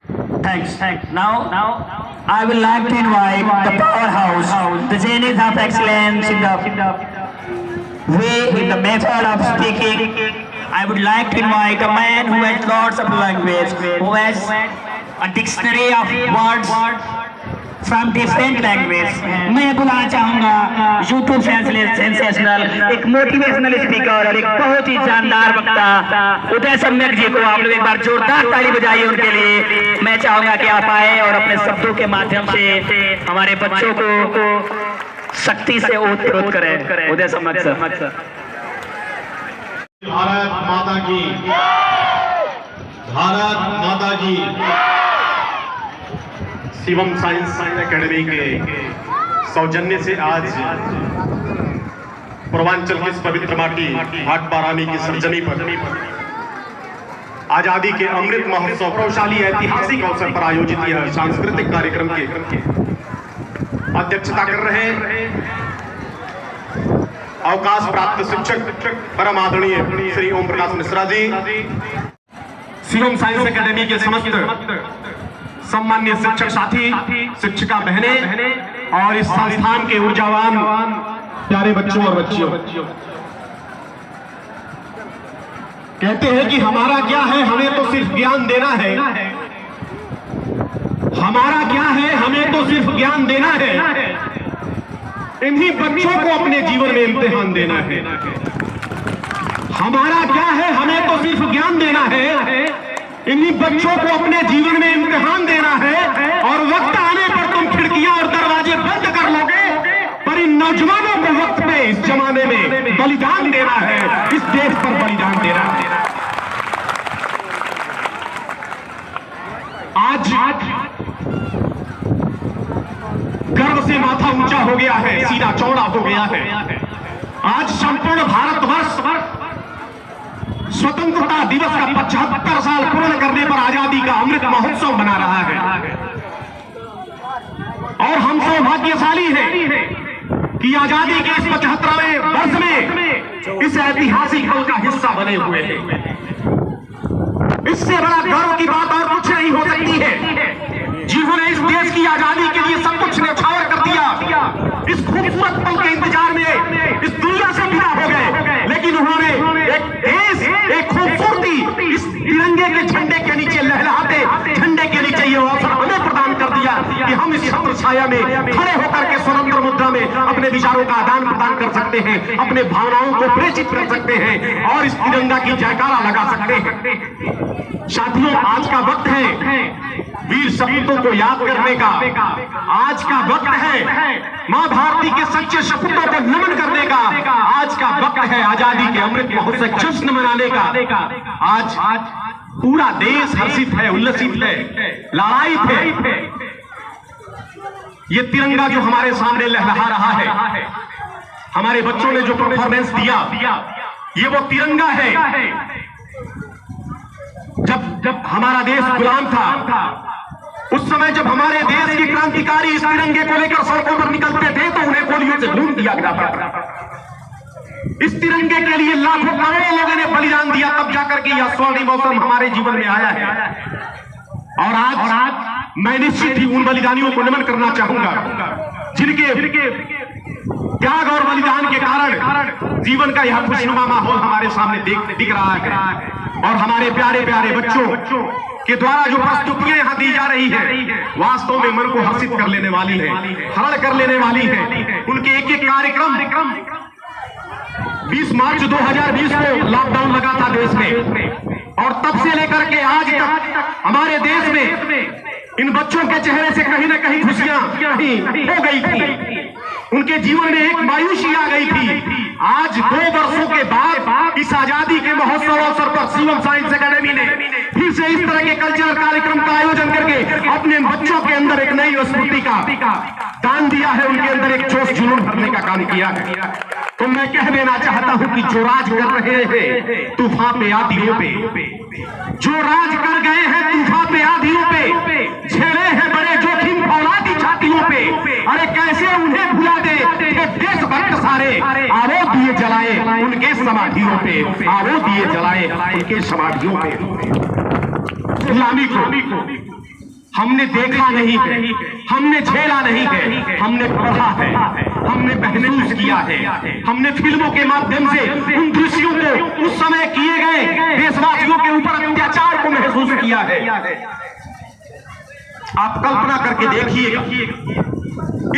Thanks. Now, I would like to invite the powerhouse, the genius of excellence in the method of speaking. I would like to invite a man who has lots of language, who has a dictionary of words from different language. मैं बुलाना चाहूँगा YouTube sensational एक motivational speaker और एक बहुत ही जानदार वक्ता उदय सम्यक जी को आप लोग एक बार जोरदार ताली बजाइए उनके लिए। मैं चाहूँगा कि आप आए और अपने शब्दों के माध्यम से हमारे बच्चों को शक्ति से ओत-प्रोत करें। उदय सम्यक सर। भारत माता की, भारत माता की। शिवम साइंस एकेडमी के सौजन्य से आज पूर्वांचल की इस पवित्र माटी भाटपारानी की सरजमी पर आजादी के अमृत महोत्सव प्रभावशाली ऐतिहासिक अवसर पर आयोजित यह सांस्कृतिक कार्यक्रम के अध्यक्षता कर रहे अवकाश प्राप्त शिक्षक परम आदरणीय श्री ओम प्रकाश मिश्रा जी, शिवम साइंस एकेडमी के समस्त सम्मान्य शिक्षक साथी, शिक्षिका बहनें और इस संस्थान के ऊर्जावान प्यारे बच्चों और बच्चियों। कहते हैं कि हमारा क्या है, हमें तो सिर्फ ज्ञान देना है। हमारा क्या है, हमें तो सिर्फ ज्ञान देना है। इन्हीं बच्चों को अपने जीवन में इम्तिहान देना है। हमारा क्या है, हमें तो सिर्फ ज्ञान देना है। इन्हीं बच्चों को अपने जीवन में इम्तिहान देना है और वक्त आने पर तुम खिड़कियां और दरवाजे बंद कर लोगे, पर इन नौजवानों को वक्त पे इस जमाने में बलिदान देना है, इस देश पर बलिदान देना है। आज गर्व से माथा ऊंचा हो गया है, सीना चौड़ा हो गया है। आज संपूर्ण भारतवर्ष स्वतंत्रता दिवस का 75 साल पूर्ण करने पर आजादी का अमृत महोत्सव मना रहा है और हम सौभाग्यशाली हैं कि आजादी के इस 75वें वर्ष में इस ऐतिहासिक पल का हिस्सा बने हुए हैं। इससे बड़ा गर्व की बात और कुछ नहीं हो सकती है। जिन्होंने इस देश की आजादी के लिए सब कुछ न्यौछावर कर दिया, इस खूबसूरत पल के इंतजार में इस दुनिया से विदा हो गए, लेकिन उन्होंने एक देश, एक खूबसूरती इस तिरंगे के झंडे के नीचे लहराते झंडे के नीचे ये अवसर हमें प्रदान कर दिया कि हम इस छत्र छाया में खड़े होकर के स्वतंत्र मुद्रा में अपने विचारों का आदान प्रदान कर सकते हैं, अपने भावनाओं को प्रेषित कर सकते हैं और इस तिरंगा की जयकारा लगा सकते हैं। साथियों, आज का वक्त है वीर सपूतों को याद करने का। आज का वक्त है मां भारती के सच्चे सपूतों को नमन करने का। आज का वक्त है आजादी के अमृत महोत्सव जश्न मनाने का। आज पूरा देश हर्षित है, उल्लसित है, लालायित है। ये तिरंगा जो हमारे सामने लहरा रहा है, हमारे बच्चों ने जो परफॉर्मेंस दिया, ये वो तिरंगा है। जब हमारा देश गुलाम था, उस समय जब हमारे देश के क्रांतिकारी इस तिरंगे को लेकर सड़कों पर निकलते थे तो उन्हें गोलियों से भून दिया गया था। इस तिरंगे के लिए लाखों करोड़ों लोगों ने बलिदान दिया, तब जाकर के यह स्वर्णिम मौसम हमारे जीवन में आया है। और आज मैं निश्चित ही उन बलिदानियों को नमन करना चाहूंगा जिनके त्याग और बलिदान के कारण जीवन का यह खुशनुमा माहौल हमारे सामने दिख रहा है। और हमारे प्यारे प्यारे बच्चों के द्वारा जो प्रस्तुतियां यहाँ दी जा रही है, वास्तव में मन को हर्षित कर लेने वाली है, हरण कर लेने वाली है। उनके एक एक कार्यक्रम 20 मार्च 2020 को लॉकडाउन लगा था देश में, और तब से लेकर के आज तक हमारे देश में इन बच्चों के चेहरे से कहीं ना कहीं खुशियां हो गई थी। उनके जीवन में एक मायूसी आ गई थी। आज 2 वर्षों के बाद इस आजादी के महोत्सव अवसर पर शिवम साइंस एकेडमी ने फिर से इस तरह के कल्चरल कार्यक्रम का आयोजन करके अपने बच्चों के अंदर एक नई स्फूर्ति का दान दिया है, उनके अंदर एक जोश जुनून भरने का काम किया है। तो मैं कह देना चाहता हूं कि जो राज कर रहे हैं तूफान पे आंधियों पे, जो राज कर गए हैं तूफान पे आंधियों पे, झेले हैं बड़े जोखिम फौलादी छातियों पे, अरे कैसे उन्हें भुला दे देशभक्त सारे। आवो दिए जलाए उनके समाधियों पे, आवो दिए जलाए उनके समाधियों पे। गुलामी को हमने देखा नहीं है, हमने झेला नहीं है, हमने पढ़ा है, हमने महसूस किया है, हमने फिल्मों के माध्यम से उन दृश्यों को, उस समय किए गए देशवासियों के ऊपर अत्याचार को महसूस किया है। आप कल्पना करके देखिएगा,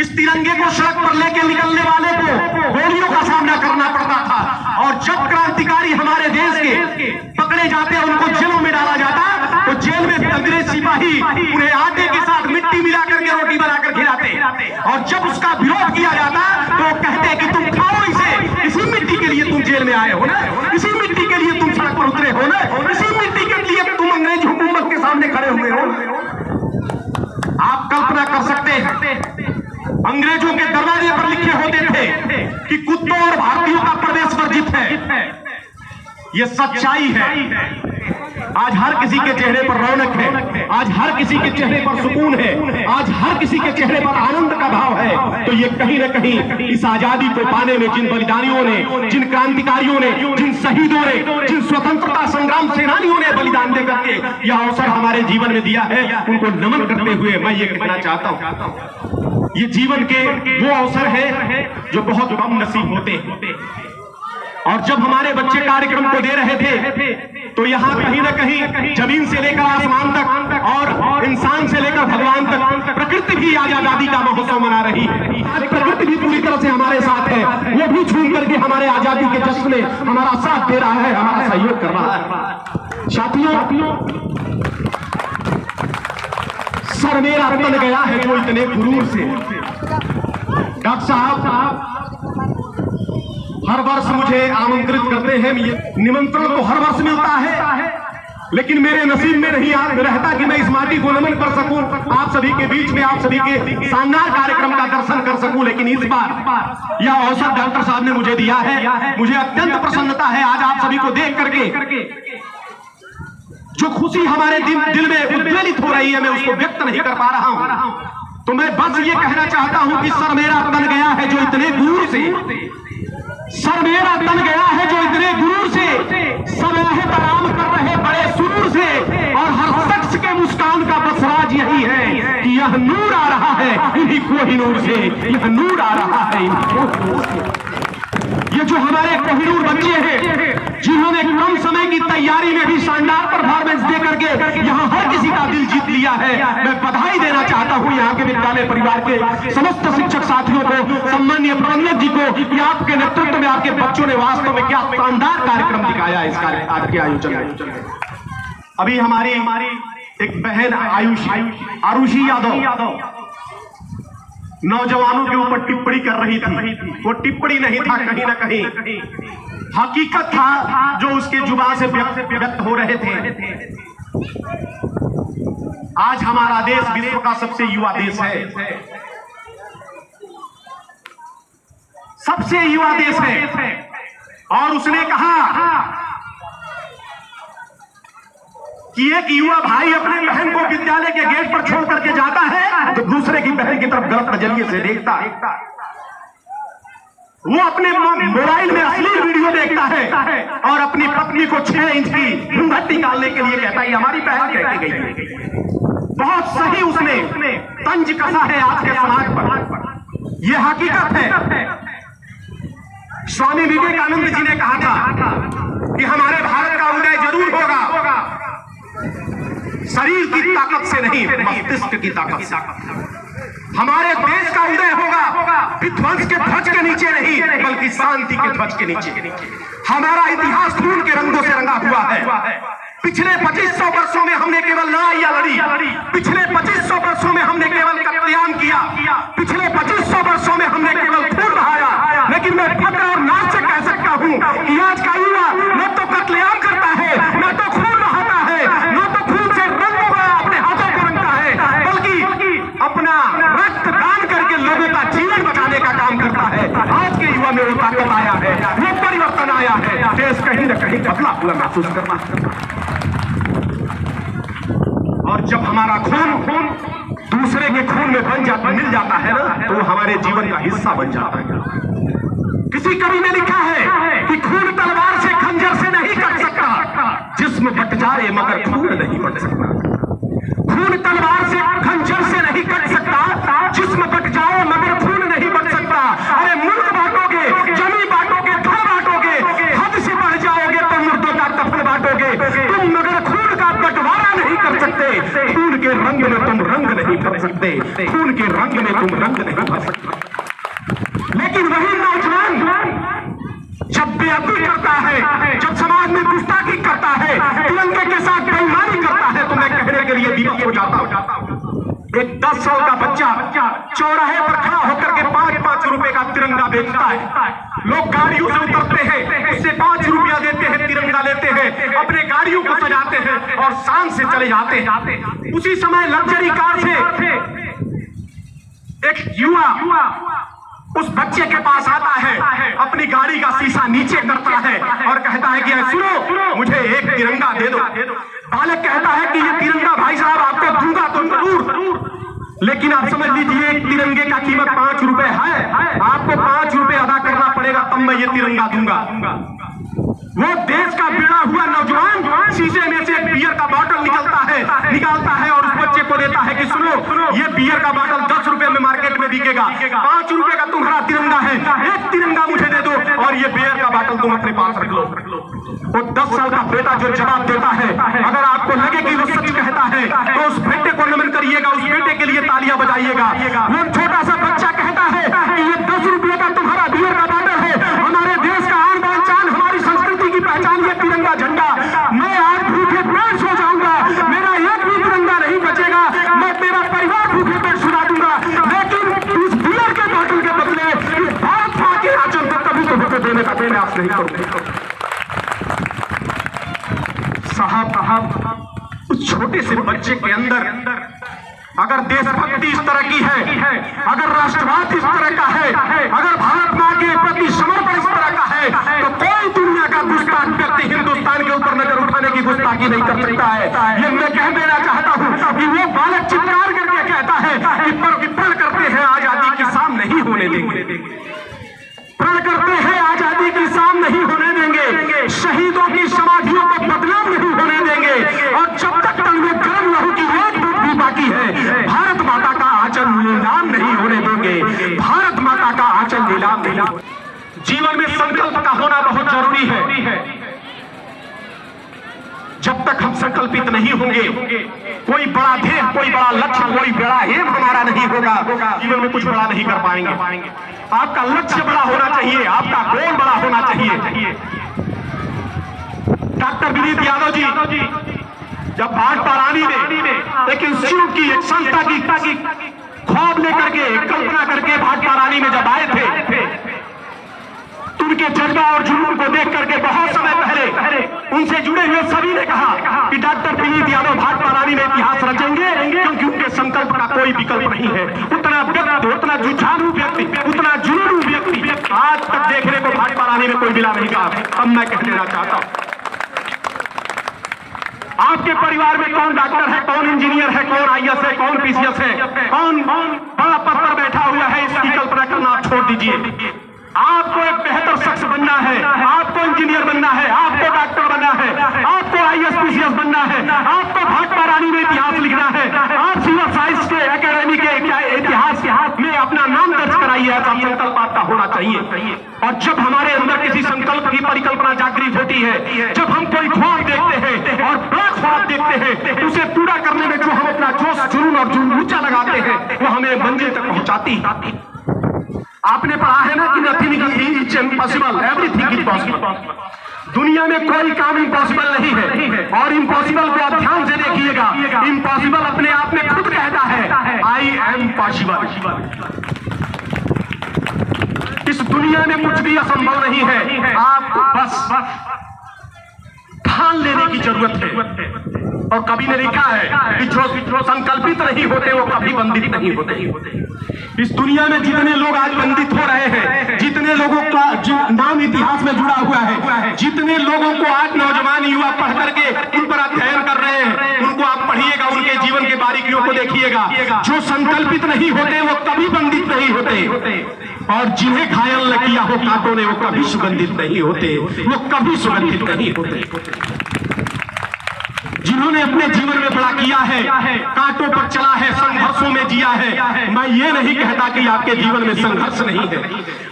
इस तिरंगे को सड़क पर लेके निकलने वाले को गोलियों का सामना करना पड़ता था, और जब क्रांतिकारी हमारे देश के पकड़े जाते, उनको जेलों में डाला जाता, तो जेल में अंग्रेज सिपाही उन्हें आटे के साथ मिट्टी मिला करके रोटी बनाकर खिलाते, और जब उसका विरोध किया जाता तो कहते कि तुम खाओ इसे, इसी मिट्टी के लिए तुम जेल में आए हो ना, इसी मिट्टी के लिए तुम सड़क पर उतरे हो ना, इसी मिट्टी के लिए तुम अंग्रेज हुकूमत के सामने खड़े हुए हो। आप कल्पना कर सकते हैं, अंग्रेजों के दरवाजे पर लिखे होते थे कि कुत्तों और भारतीयों का प्रवेश वर्जित है। यह सच्चाई है। आज हर किसी के चेहरे पर रौनक है, आज हर किसी के चेहरे पर सुकून है, आज हर किसी के चेहरे पर आनंद का भाव है। तो ये कहीं न कहीं इस आजादी को पाने में जिन बलिदानियों ने, जिन क्रांतिकारियों ने, जिन शहीदों ने, जिन स्वतंत्रता संग्राम सेनानियों ने बलिदान देकर के यह अवसर हमारे जीवन में दिया है, उनको नमन करते हुए मैं ये कहना चाहता हूं, ये जीवन के वो अवसर है जो बहुत कम नसीब होते हैं। और जब हमारे बच्चे कार्यक्रम को दे रहे थे, तो यहाँ कहीं न कहीं जमीन से लेकर आसमान तक और इंसान से लेकर भगवान तक प्रकृति भी आज आजादी का महोत्सव मना रही है। आज प्रकृति भी पूरी तरह से हमारे साथ है, वो भी झूम करके हमारे आजादी के जश्न में हमारा साथ दे रहा है, हमारा सहयोग कर रहा है। साथियों, सर मेरा बन गया है जो इतने गुरूर से। डॉक्टर साहब हर वर्ष मुझे आमंत्रित करते हैं, निमंत्रण तो हर वर्ष मिलता है, लेकिन मेरे नसीब में नहीं रहता कि मैं इस माटी को नमन कर सकूं, आप सभी के बीच में, आप सभी के शानदार कार्यक्रम का दर्शन कर सकूं। लेकिन इस बार यह अवसर डॉक्टर साहब ने मुझे दिया है, मुझे अत्यंत प्रसन्नता है आज आप सभी को देख करके। जो खुशी हमारे दिल में उद्वेलित हो रही है, मैं उसको व्यक्त नहीं कर पा रहा हूं। तो मैं बस ये कहना चाहता हूं कि सर मेरा तन गया है जो इतने दूर से, सर मेरा तन गया है जो इतने गुरूर से, सब एहतराम कर रहे बड़े सुरूर से, और हर शख्स के मुस्कान का बस राज यही है कि यह नूर आ रहा है इन्हीं कोहिनूर से, यह नूर आ रहा है इन्हीं कोहिनूर से। ये जो हमारे कोहिनूर बच्चे हैं, जिन्होंने कम समय की तैयारी में भी शानदार परफॉर्मेंस दे करके यहाँ हर किसी का दिल जीत लिया है, मैं बधाई देना चाहता हूँ यहाँ के विद्यालय परिवार के समस्त शिक्षक साथियों को, सम्मानीय प्रबंधक जी को, कि आपके नेतृत्व में आपके बच्चों ने वास्तव में क्या शानदार कार्यक्रम दिखाया इस आज के आयोजन में। अभी हमारी एक बहन आरुषि यादव नौजवानों के ऊपर टिप्पणी कर रही थी। वो टिप्पणी नहीं था, कहीं ना कहीं हकीकत था जो उसके जुबान से व्यक्त हो रहे थे। आज हमारा देश विश्व का सबसे युवा देश है, सबसे युवा देश है। और उसने कहा कि एक युवा भाई अपने बहन को विद्यालय के गेट पर छोड़ करके जाता है तो दूसरे की बहन की तरफ गलत नजरिए से देखता है। वो अपने मोबाइल में अश्लील वीडियो देखता है और अपनी पत्नी को 6 इंच की घूंघट निकालने के लिए कहता है हमारी बहन कह के गई। बहुत सही उसने तंज कसा है आज के समाज पर, यह हकीकत है। स्वामी विवेकानंद जी ने कहा था कि हमारे भारत का उदय जरूर होगा, शरीर की ताकत से नहीं, मस्तिष्क की ताकत से। हमारे देश का उदय होगा विध्वंस के ध्वज के नीचे नहीं, बल्कि शांति के ध्वज के नीचे। हमारा इतिहास खून के रंगों से रंगा हुआ है। पिछले 2500 वर्षों में हमने केवल लड़ाइयां लड़ी, पिछले 2500 वर्षों में हमने केवल कत्लेआम किया, पिछले 2500 वर्षों में हमने केवल खून बहाया। लेकिन मैं फक्र और नाज से कह सकता हूं कि आज का युवा न तो कत्लेआम करता है, न तो खून बहाता है, न तो खून से रंग अपने हाथों को रंगता है, बल्कि अपना रक्त दान करके लोगों का जीवन बचाने का काम करता है। आज के युवा में वो ताकत आया है, वो परिवर्तन आया है। देश कहीं न कहीं बदला हुआ महसूस करना। और जब हमारा खून दूसरे के खून में मिल जाता है ना, तो वो हमारे जीवन का हिस्सा बन जाता है। किसी कवि ने लिखा है कि खून तलवार से खंजर से नहीं कट सकता, जिस्म बट जाए मगर खून नहीं बट सकता। खून तलवार से सकते, खून के रंग में तुम रंग नहीं भर सकते, खून के रंग में तुम रंग नहीं भर सकते। लेकिन वही नौजवान जब बेअदबी करता है, जब समाज में गुस्ताखी करता है, तिरंगे के साथ बेईमानी करता है, तो मैं कहने के लिए विवश हो जाता हूं। एक 10 साल का बच्चा चौराहे पर खड़ा होकर के 5-5 रुपए का तिरंगा बेचता है। लोग गाड़ियों से उतरते हैं, उससे 5 रुपया देते हैं, तिरंगा लेते हैं, अपने गाड़ियों को सजाते हैं और शान से चले जाते हैं। उसी समय लग्जरी कार से एक युवा उस बच्चे के पास आता है, अपनी गाड़ी का शीशा नीचे करता है और कहता है कि सुनो, मुझे एक तिरंगा दे दो। बालक कहता है कि ये तिरंगा भाई साहब आपको दूंगा तो जरूर, लेकिन आप समझ लीजिए एक तिरंगे का कीमत 5 रुपए है, आपको 5 रुपए अदा करना पड़ेगा तब मैं ये तिरंगा दूंगा। वो देश का बिगड़ा हुआ नौजवान शीशे में से एक बियर का बॉटल निकालता है और उस बच्चे को देता है कि सुनो, ये बियर का बॉटल 10 रुपए में मार्केट में बिकेगा, 5 रुपए का तुम्हारा तिरंगा है, एक तिरंगा मुझे दे दो और ये बियर का बॉटल तुम अपने पास रख लो। वो 10 साल का बेटा जो जवाब देता है, अगर आपको लगे कि वो सच कहता है तो उस बेटे को नमन करिएगा, उस बेटे के लिए तालियां बजाइएगा। वो छोटा सा बच्चा कहता है कि ये 10 रुपए का तुम्हारा बियर का बॉटल है, हमारे देश का आन बान शान, हमारी संस्कृति की पहचान ये तिरंगा झंडा, मैं आज भूखे पेट सो जाऊंगा, मेरा एक भी तिरंगा नहीं बचेगा, मैं मेरा परिवार भूखे पेट सुला दूंगा, लेकिन इस बियर के बॉटल के बदले इस भारत मां के आंचल को कभी तो भूखे देने का प्रयास नहीं करूंगा। साहब, उस छोटे से बच्चे के अंदर अगर देशभक्ति इस तरह की है, अगर राष्ट्रवाद इस तरह का है, अगर भारत मां के प्रति समर्पण इस तरह का है, तो कोई दुनिया का गुस्ताख व्यक्ति हिंदुस्तान के ऊपर नजर उठाने की गुस्ताखी नहीं कर सकता है। ये मैं कह देना चाहता हूं कि वो बालक चित्कार करके कहता है कि प्रण करते हैं आजादी की शाम नहीं होने देंगे, प्रण करते हैं आजादी की शाम नहीं होने देंगे, शहीदों की समाधियों को बदनाम नहीं होने देंगे, और जब तक तन में गर्म लहू की एक बूंद भी बाकी है, भारत माता का आंचल नीलाम नहीं होने देंगे, भारत माता का आंचल नीलाम नहीं। जीवन में संकल्प का होना बहुत जरूरी है। जब तक हम संकल्पित नहीं होंगे, कोई बड़ा ध्येय, कोई बड़ा लक्ष्य, कोई बड़ा एम हमारा नहीं होगा, जीवन में कुछ बड़ा नहीं कर पाएंगे। आपका लक्ष्य बड़ा होना चाहिए, आपका गोल बड़ा होना चाहिए। डॉक्टर विनीत यादव जी जब भाटपारानी में एक इंस्टीट्यूट की, एक संस्था की ख्वाब लेकर के, कल्पना करके भाटपारानी में जब आए थे, तो उनके जज्बा और जुनून को देख करके बहुत समय पहले उनसे जुड़े हुए सभी ने कहा कि डॉक्टर विनीत यादव भाटपारानी में इतिहास रचेंगे, क्योंकि उनके संकल्प का कोई विकल्प नहीं है। उतना व्यक्ति, उतना जुझारू व्यक्ति, उतना जुनूनी व्यक्ति आज तक देखने को भाटपारानी में कोई मिला नहीं। कहा अब मैं कह देना चाहता हूं, आपके परिवार में कौन डॉक्टर है, कौन इंजीनियर है, कौन आईएएस है, कौन पीसीएस है, कौन बड़ा पद पर बैठा हुआ है, इसकी कल्पना करना आप छोड़ दीजिए। आपको एक बेहतर शख्स बनना है, आपको इंजीनियर बनना है, आपको डॉक्टर बनना है, आपको आईएएस पीसीएस बनना है, आपको भाटपारानी में इतिहास लिखना है, आप सिविल साइंस के एकेडमी के इतिहास में अपना नाम दर्ज कराइए। ऐसा संकल्प आपका होना चाहिए। और जब हमारे अंदर किसी संकल्प की परिकल्पना जागृत होती है, जब हम कोई ख्वाब देखते हैं और बड़ा ख्वाब देखते हैं, उसे पूरा करने में जो हम अपना जोश, जुनून और जुनून लगाते हैं, वो हमें मंजिल तक पहुंचाती। आपने पढ़ा है ना कि nothing is impossible, everything is possible. दुनिया में कोई काम इम्पॉसिबल नहीं है, और इम्पॉसिबल को आप ध्यान से देखिएगा, इम्पॉसिबल अपने आप में खुद कहता है आई एम पॉसिबल। इस दुनिया में कुछ भी असंभव नहीं है, आपको बस ठान लेने की जरूरत है। और कवि ने लिखा है कि जो संकल्पित नहीं होते वो कभी बंदित नहीं होते। इस दुनिया में जितने लोग आज बंदित हो रहे हैं, जितने लोगों का नाम इतिहास में जुड़ा हुआ है, जितने लोगों को आज नौजवान युवा पढ़ करके उन पर अध्ययन कर रहे हैं, उनको आप पढ़िएगा, उनके जीवन के बारीकियों को देखिएगा। जो संकल्पित नहीं होते वो कभी बंदित नहीं होते, और जिन्हें घायल न किया हो कांटों ने वो कभी सुगंधित नहीं होते, वो कभी सुगंधित नहीं होते। जिन्होंने अपने जीवन में बड़ा किया है, कांटों पर चला है, संघर्षों में जिया है, मैं ये नहीं कहता कि आपके जीवन में संघर्ष नहीं है,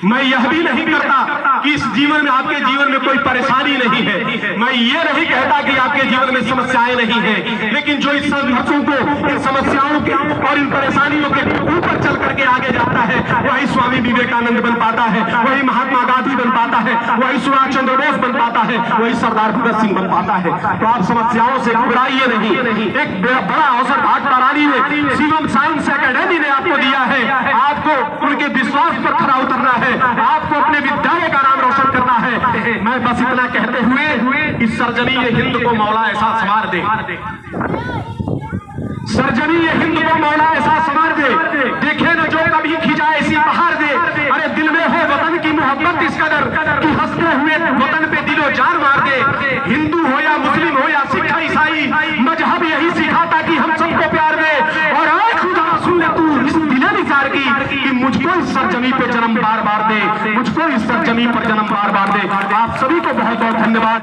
मैं यह भी नहीं करता कि इस जीवन में आपके जीवन में कोई परेशानी नहीं है, मैं ये नहीं कहता कि आपके जीवन में समस्याएं नहीं है, लेकिन जो इस संघर्षों को, इन समस्याओं के और इन परेशानियों के ऊपर चल करके आगे जाता है, वही स्वामी विवेकानंद बन पाता है, वही महात्मा गांधी बन पाता है, वही सुभाष चंद्र बोस बन पाता है, वही सरदार भगत सिंह बन पाता है। तो आप समस्याओं से घबराइए नहीं। एक बड़ा अवसर भाटपा रानी ने, शिवम साइंस एकेडमी ने आपको दिया है। आपको उनके विश्वास पर खरा उतरना है, आपको अपने विद्यालय का नाम रोशन करना है। मैं बस इतना कहते हुए इस सरजमीन हिंद को मौला ऐसा संवार दे, सरजमीन हिंद को मौला ऐसा संवार दे, देखे न जो कभी खिंचाए इसी बहार दे। अरे दिल में हो वतन की मोहब्बत इस कदर कि हंसते हुए वतन पे दिलो जान मार दे। हिंदू हो या मुस्लिम हो या सिख ईसाई, मजहब यही सिखाता कि हम सबको प्यार दे। और आए खुदा सुन ले तू इस दिले निसार की कि मुझको इस सरजमी पे जन्म बार बार दे, मुझको इस सरजमी पर जन्म बार बार दे। आप सभी को बहुत बहुत धन्यवाद।